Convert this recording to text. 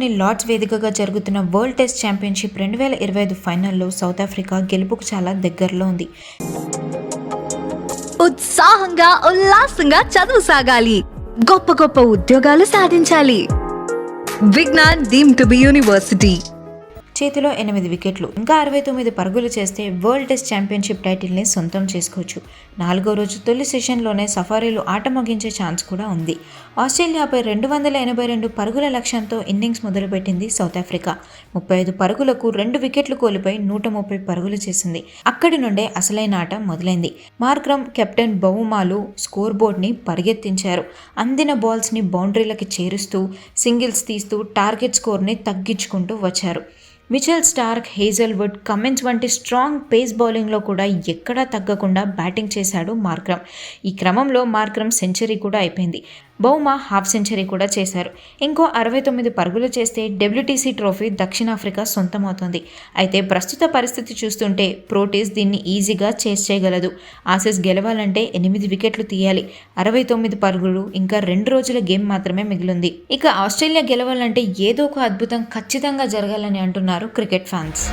లండన్లోని లార్డ్స్ వేదికగా జరుగుతున్న వరల్డ్ టెస్ట్ ఛాంపియన్షిప్ 2025 ఫైనల్లో సౌత్ ఆఫ్రికా గెలుపుకు చాలా దగ్గరలో ఉంది. ఉత్సాహంగా ఉల్లాసంగా చదువు సాగాలి, గొప్ప గొప్ప ఉద్యోగాలు సాధించాలి. Vignan deemed to be university. చేతిలో 8 వికెట్లు, ఇంకా 69 పరుగులు చేస్తే వరల్డ్ టెస్ట్ ఛాంపియన్షిప్ టైటిల్ని సొంతం చేసుకోవచ్చు. 4వ రోజు తొలి సెషన్లోనే సఫారీలు ఆట ముగించే ఛాన్స్ కూడా ఉంది. ఆస్ట్రేలియాపై 282 పరుగుల లక్ష్యంతో ఇన్నింగ్స్ మొదలుపెట్టింది సౌత్ ఆఫ్రికా. 35 పరుగులకు 2 వికెట్లు కోల్పోయి 130 పరుగులు చేసింది. అక్కడి నుండే అసలైన ఆట మొదలైంది. మార్క్రమ్, కెప్టెన్ బౌమాలు స్కోర్ బోర్డ్ని పరిగెత్తించారు. అందిన బాల్స్ని బౌండరీలకి చేరుస్తూ సింగిల్స్ తీస్తూ టార్గెట్ స్కోర్ని తగ్గించుకుంటూ వచ్చారు. మిచెల్ స్టార్క్, హేజల్వుడ్, కమిన్స్ వంటి స్ట్రాంగ్ పేస్ బౌలింగ్లో కూడా ఎక్కడా తగ్గకుండా బ్యాటింగ్ చేశాడు మార్క్రమ్. ఈ క్రమంలో మార్క్రమ్ సెంచరీ కూడా అయిపోయింది. బౌమా హాఫ్ సెంచరీ కూడా చేశారు. ఇంకో 69 పరుగులు చేస్తే డబ్ల్యూటీసీ ట్రోఫీ దక్షిణాఫ్రికా సొంతమవుతుంది. అయితే ప్రస్తుత పరిస్థితి చూస్తుంటే ప్రోటీస్ దీన్ని ఈజీగా చేస్ చేయగలదు. ఆసీస్ గెలవాలంటే 8 వికెట్లు తీయాలి. 69 పరుగులు, ఇంకా 2 రోజుల గేమ్ మాత్రమే మిగిలింది. ఇక ఆస్ట్రేలియా గెలవాలంటే ఏదో ఒక అద్భుతం ఖచ్చితంగా జరగాలని అంటున్నారు క్రికెట్ ఫ్యాన్స్.